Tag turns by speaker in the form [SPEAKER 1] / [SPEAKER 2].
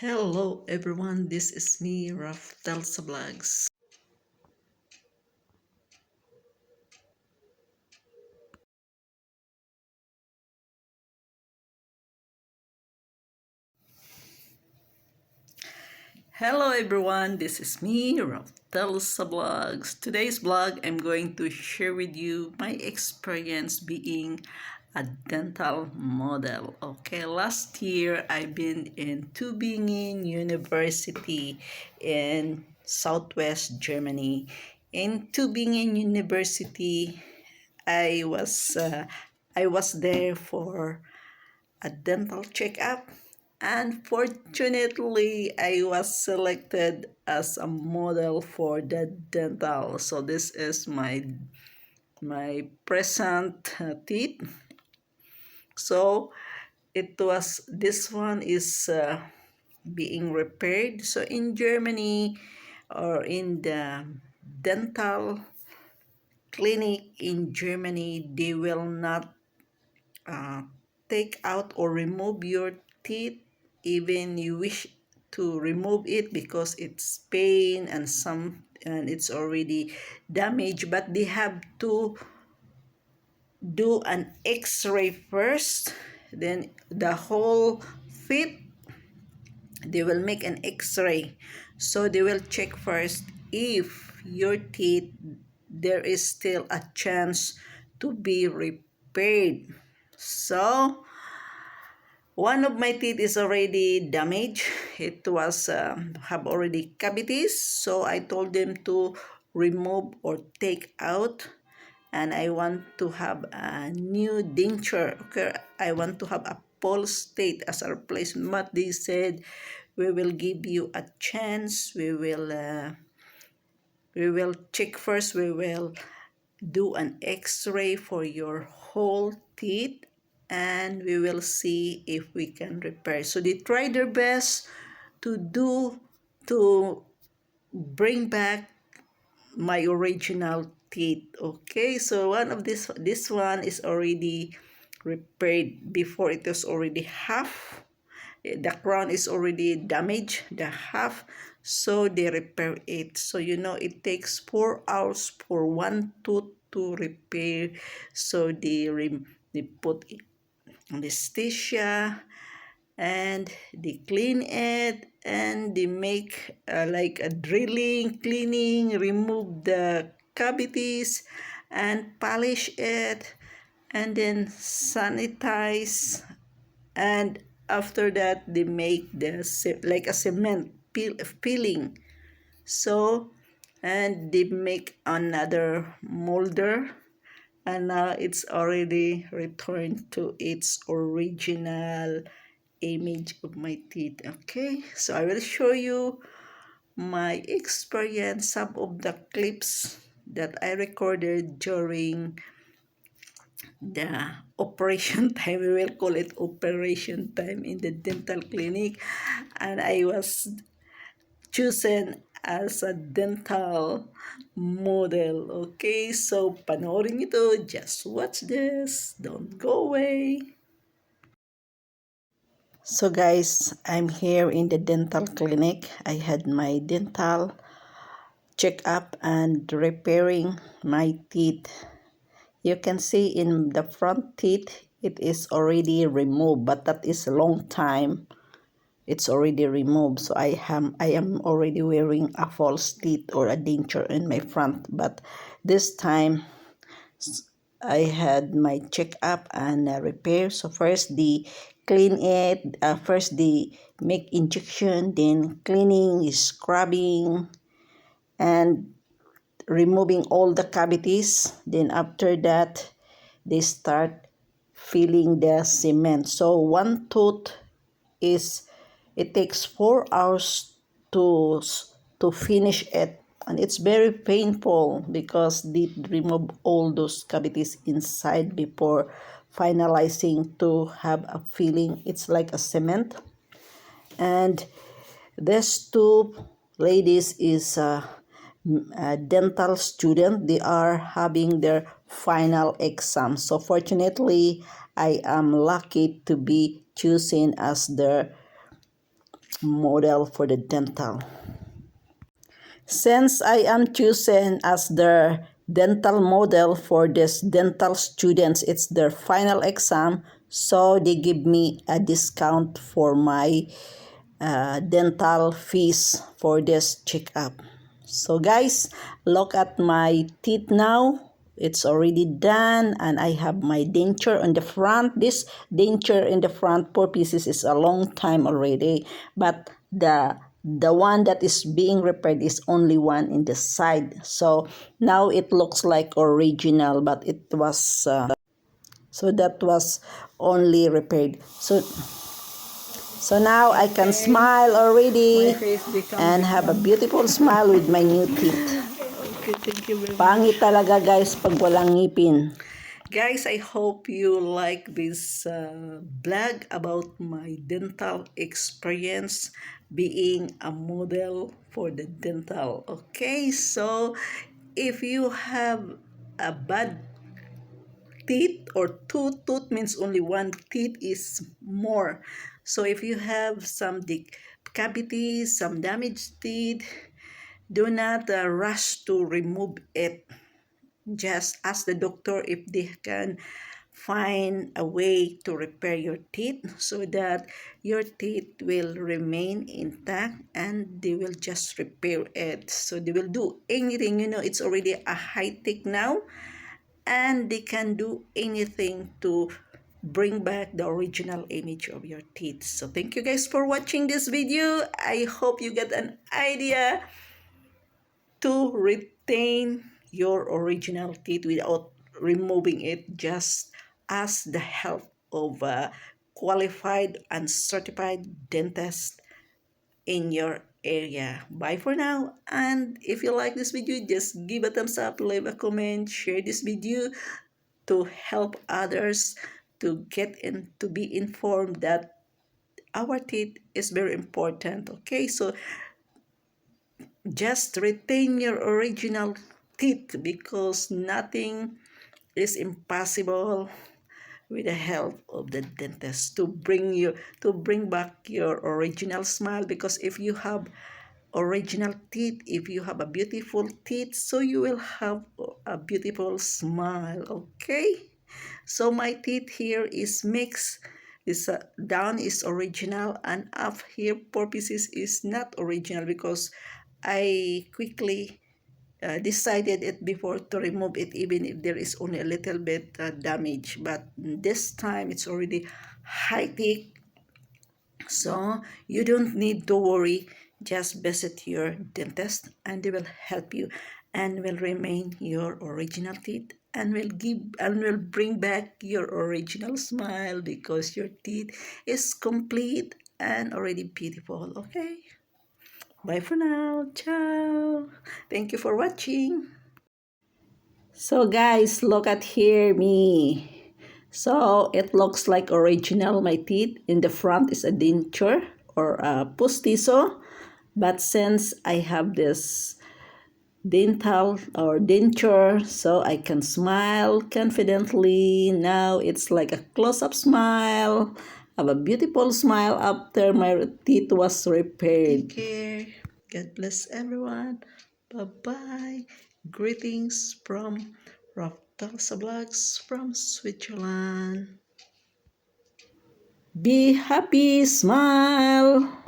[SPEAKER 1] Hello everyone, this is me, Rafthelsa Vlogs. Hello everyone, this is me, Rafthelsa Vlogs. Today's vlog, I'm going to share with you my experience being a dental model. Okay, last year I've been in Tubingen University in Southwest Germany. In Tubingen University, I was uh, I was there for a dental checkup, and fortunately I was selected as a model for the dental. So this is my present teeth. So this one is being repaired. So in Germany, or in the dental clinic in Germany, they will not uh, take out or remove your teeth even you wish to remove it, because it's pain and it's already damaged, but they have to do an x-ray first. Then the whole feet, they will make an x-ray. So they will check first if your teeth, there is still a chance to be repaired. So one of my teeth is already damaged. It was have already cavities. So I told them to remove or take out, and I want to have a new denture. Okay, I want to have a false teeth as a replacement. But they said, we will give you a chance. We will check first. We will do an x-ray for your whole teeth, and we will see if we can repair. So they try their best to bring back my original teeth. Okay, so one of this one is already repaired. Before, it was already half. The crown is already damaged, the half. So they repair it. So it takes 4 hours for one tooth to repair. So they put anesthesia, and they clean it, and they make like a drilling, cleaning, remove the cavities, and polish it, and then sanitize. And after that, they make like a cement peeling. So, and they make another molder, and now it's already returned to its original image of my teeth. Okay, so I will show you my experience, some of the clips that I recorded during the operation time. We will call it operation time in the dental clinic, and I was chosen as a dental model. Okay, so panoorin ito. Just watch this. Don't go away. So guys, I'm here in the dental clinic. I had my dental checkup and repairing my teeth. You can see in the front teeth, it is already removed, but that is a long time. It's already removed. So I am already wearing a false teeth or a denture in my front. But this time, I had my checkup and repair. So first they clean it. First they make injection, then cleaning, scrubbing, and removing all the cavities. Then after that, they start filling the cement. So one tooth is, it takes 4 hours to finish it, and it's very painful because they remove all those cavities inside before finalizing to have a feeling. It's like a cement. And these two ladies is a dental student. They are having their final exam. So fortunately, I am lucky to be chosen as their model for the dental. Since I am chosen as the dental model for this dental students, it's their final exam, so they give me a discount for my dental fees for this checkup. So guys, look at my teeth now. It's already done, and I have my denture on the front. This denture in the front, 4 pieces, is a long time already, but the one that is being repaired is only one in the side. So now it looks like original, but it was so that was only repaired. So now I can smile already and have a beautiful smile with my new teeth.
[SPEAKER 2] Okay, thank you very much.
[SPEAKER 1] Pangit talaga guys pag walang ngipin.
[SPEAKER 2] Guys, I hope you like this blog about my dental experience being a model for the dental. Okay, so if you have a bad teeth or tooth means only one teeth is more. So if you have some cavities, some damaged teeth, do not rush to remove it. Just ask the doctor if they can find a way to repair your teeth so that your teeth will remain intact, and they will just repair it. So they will do anything, it's already a high tech now, and they can do anything to bring back the original image of your teeth. So thank you guys for watching this video. I hope you get an idea to retain your original teeth without removing it. Just ask the help of a qualified and certified dentist in your area. Bye for now, and if you like this video, just give a thumbs up, leave a comment, share this video to help others to get in, to be informed that our teeth is very important. Okay, so just retain your original teeth, because nothing is impossible with the help of the dentist to bring back your original smile. Because if you have original teeth, if you have a beautiful teeth, so you will have a beautiful smile. Okay, so my teeth here is mixed. This down is original, and up here 4 pieces is not original, because I quickly decided it before to remove it, even if there is only a little bit damage. But this time it's already high tech, so you don't need to worry. Just visit your dentist, and they will help you and will remain your original teeth, and will bring back your original smile, because your teeth is complete and already beautiful. Okay, bye for now. Ciao. Thank you for watching.
[SPEAKER 1] So guys, look at here me. So it looks like original. My teeth in the front is a denture or a postizo, but since I have this dental or denture, so I can smile confidently. Now it's like a close-up smile. Have a beautiful smile after my teeth was repaired.
[SPEAKER 2] Take care. God bless everyone. Bye-bye. Greetings from Rafthelsa Vlogs from Switzerland.
[SPEAKER 1] Be happy, smile.